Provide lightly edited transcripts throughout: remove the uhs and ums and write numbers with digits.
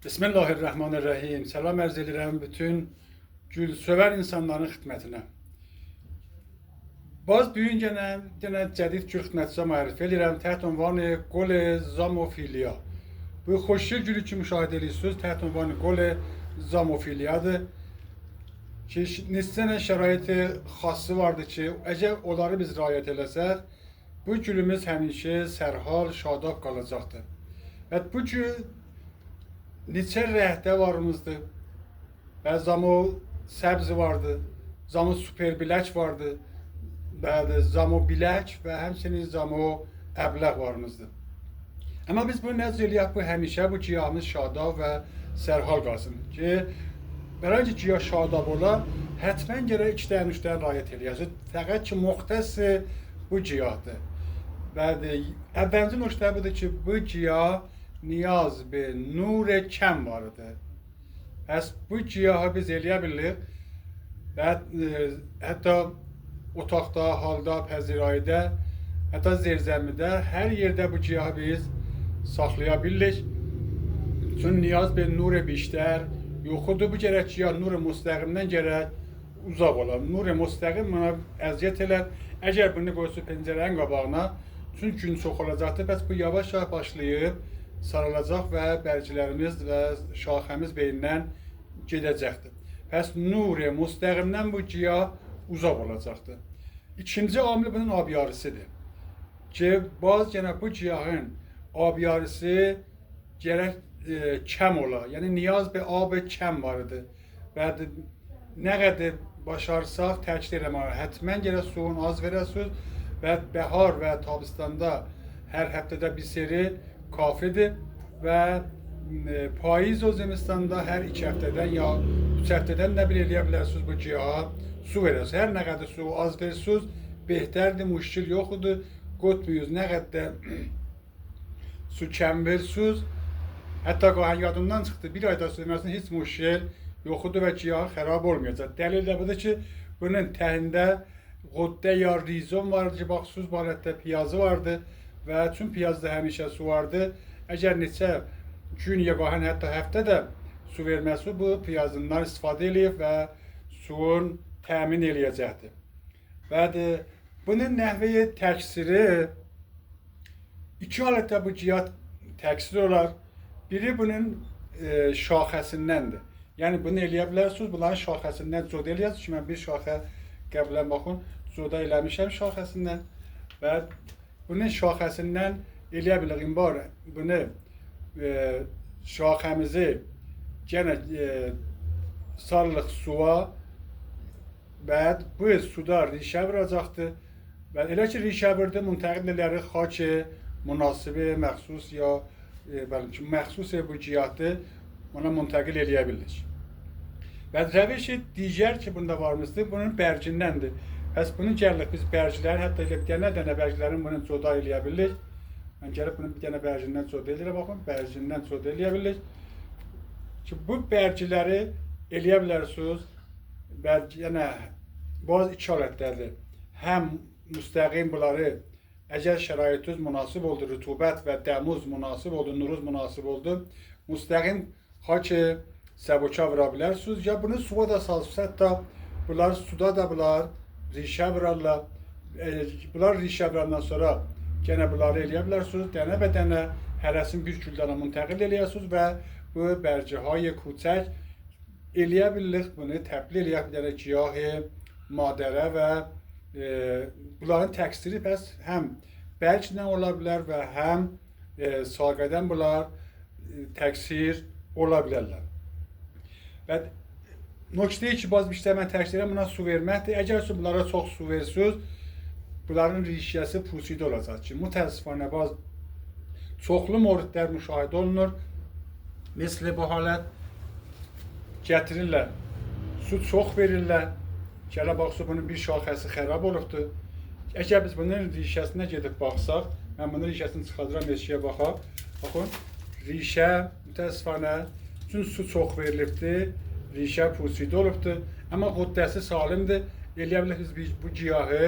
Bismillahirrahmanirrahim. Selam arz edirəm bütün gülsevər insanların xidmətinə. Baz bugün gene cədid gül xidmətçisə mərifə edirəm təhت ünvanı Qol Zamofiliya. Bu xoşgül gülü ki müşahidə edirsiniz təht ünvanı Qol Zamofiliyadır. Ki neçə şəraiti xası vardır ki, əgər onları biz riayət eləsək, bu gülümüz həmişə sərhal, şadab qalacaqdır. Və bu gül neçə rəhdə varımızdır. Və zamo səbzi vardı, zamo super bilək vardı, bəli zamo bilək və həmçinin zamo əbləq varımızdır. Amma biz bunu nəzr eləyək, bu həmişə bu ciyahımız şadab və sərhal qalsın ki, bəlkə ciyah şadab ola, hətmən gərək 2 dənə 3 dənə riayət eləyəsiniz. Fəqət ki, müxtəs bu ciyahdır. Bəli, əvvəlcə nöqtə budur ki, bu ciyah niyaz be nur kəm vardır. Pəs bu ciyahı biz eləyə bilirik və hətta otaqda, halda, pəzirayədə, hətta zirzəmidə, hər yerdə bu ciyahı biz saxlaya bilirik. Çünki niyaz be nur biştər yoxudur. Bu gərək ciyah nur müstəqimdən gərək uzaq olar. Nur müstəqim buna əziyyət elər. Əgər bunu qoysa pəncərənin qabağına, çünki gün çox olacaqdır. Pəs bu yavaş-yavaş başlayıb sarılacaq və bərcilərimiz və şaxəmiz beyindən gedəcəkdir. Pəs nur-i müstəqimdən bu ciyah uzaq olacaqdır. İkinci amil bunun abiyarisidir. Ki, bazı gənə bu ciyahın abiyarisi gərək kəm ola. Yəni, niyaz bir ab kəm vardır. Və nə qədər başarsaq təkdir eləmək. Hətmən gərək suyun az verəsiniz və bəhar və tabistanda hər həftədə bir seri kafidir və payız o zimistanda hər 2 həftədən ya 3 həftədən nə bir eləyə bilərsiniz bu cihaha su verəsiniz. Hər nə qədər su az verirsiniz, behtərdir, müşkil yoxdur, qotmuyuz. Nə qədər su kəm verirsiniz, hətta qahan yadımdan çıxdı, bir ayda su verməsin, heç müşkil yoxdur və cihaha xərab olmayacaq. Dəlil də budur ki, bunun təhində qoddə ya rizom vardır ki, baxsınız, barətdə piyazı vardır. Və çün piyazda həmişə su vardı. Əgər neçə gün ya qahan hətta həftədə su verməsi bu piyazından istifadə eləyib və suyun təmin eləyəcəkdir. Və bunun nəhvəyi təksiri 2 halətdə bu cihaz təksir olar. Biri bunun şaxəsindəndir. Yəni bunu eləyə bilərsiniz, bunların şaxəsindən coda eləyəsiniz ki, mən bir şaxə qəblən baxın, coda eləmişəm şaxəsindən və bunun şaxəsindən eləyə bilirik. Bunu şaxəmizi yenə salırıq suya və bu suda rişə vuracaqdır. Və elə ki rişə vurdu, müntəqil elərik xaki münasibi, məxsus ya məxsus bu cihazdır, ona müntəqil eləyə bilirik. Və rəvişi digər ki bunda varımızdır, bunun bərcindəndir. Pəs bunu gəlirik biz bərcilərin, hətta elə dənə bərcilərin bunu coda eləyə bilirik. Mən gəlib bunu bir dənə bərcindən coda eləyirəm, baxın, bərcindən coda eləyə bilirik. Ki, bu bərciləri eləyə bilərsiniz, yəni, bazı 2 halətlərdir. Həm müstəqim bunları, əgər şəraitiniz münasib oldu, rütubət və dəmuz münasib oldu, nuruz münasib oldu, müstəqim xaki səboka vura bilərsiniz. Ya bunu suya da salsınız, hətta bunlar suda da bunlar rişə vurarlar. Bunlar rişə vurandan sonra gene bunları eləyə bilərsiniz. Dənə və dənə hərəsin bir güldana müntəqil eləyəsiniz və bu bərcihay küçək eləyə bilirik. Bunu təbliğ eləyək bir dənə ciyahi madərə və bunların təksiri pəs həm bərclə ola bilər və həm saqədən bunlar təksir ola bilərlər. Və nöqtəyi ki, bazı bir mən təksir edirəm, buna su verməkdir. Əgər bunlara çox su versiniz, bunların rişiyəsi pusidə olacaq ki, mütəəssifانə bazı çoxlu moridlər müşahidə olunur. Misli bu halət gətirirlər, su çox verirlər. Gələ baxsa bunun bir şaxəsi xərab olubdur. Əgər biz bunun rişəsinə gedib baxsaq, mən bunun rişəsini çıxadıram, eşiyə baxaq. Baxın, rişə mütəəssifانə, çünki su çox verilibdir, rişə pusidə olubdur. Amma qoddəsi salimdir. Eləyə bilərik biz bu ciyahı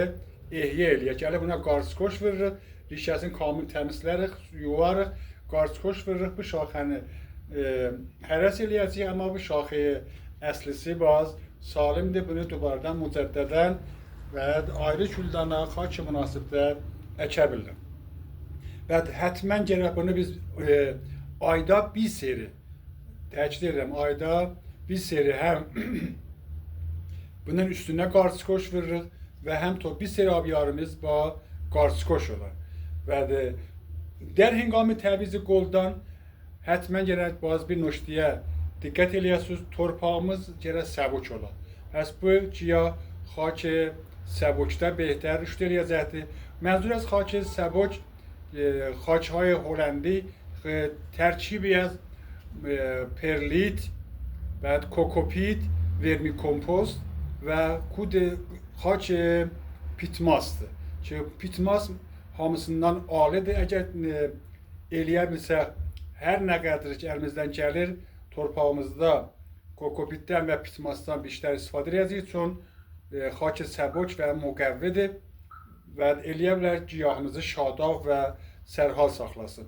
ehya eləyək. Gələ buna qarskoş veririk, rişəsini kamil təmizlərik, yuvarıq, qarskoş veririk, bu şaxəni həvəs eləyəcəyik, amma bu şaxə əslisi baz salimdir. Bunu dubardan mücəddədən və ayrı güldana xaç münasibdə əkə bilirəm. Və həttəmən gərək bunu biz ayda bir seri, təkid edirəm, ayda bir seri həm bunun üstünə qarskoş veririk və həm bir seri abiyarımız ba qarskoş olar. Və در هنگام تعویض گلدان حتما گرد باز bir نشتیه دقت eləyəsiniz torpağımız gərək səbuç ola. Pəs bu ciya xaç səbuçda behter rüşd eləyəcəkdir. Mənzur از خاک سبک خاک‌های هلندی ترکیبی از پرلیت بعد کوکوپیت ورمی کمپوست و کود خاک پیتماستır. Çünkü pitmas hamısından alidir. Əgər eləyə bilsə, hər nə qədər ki əlimizdən gəlir, torpağımızda kokopitdən və pitmasdan bir istifadə edəcəyik. Çünki xaç səbuk və müqəvvidir və eləyə bilər giyahınızı şadaf və sərhal saxlasın.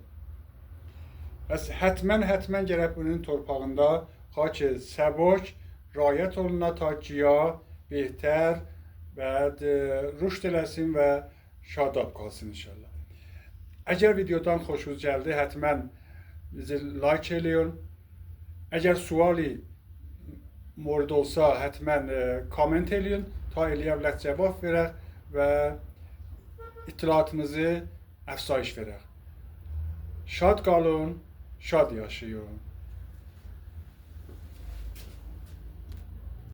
Bəs həttəmən gərək bunun torpağında xaç səbuk riayət olunur ta giyah behter və rüşd eləsin və şadab qalsın inşallah. Əgər videodan xoşunuz gəldi, həttəmən bizi like eləyin. Əgər suali mورد olsa, həttəmən komment eləyin. Ta eləyə bilək cavab verək və itılatınızı əfsayiş verək. Şad qalın, şad yaşayın.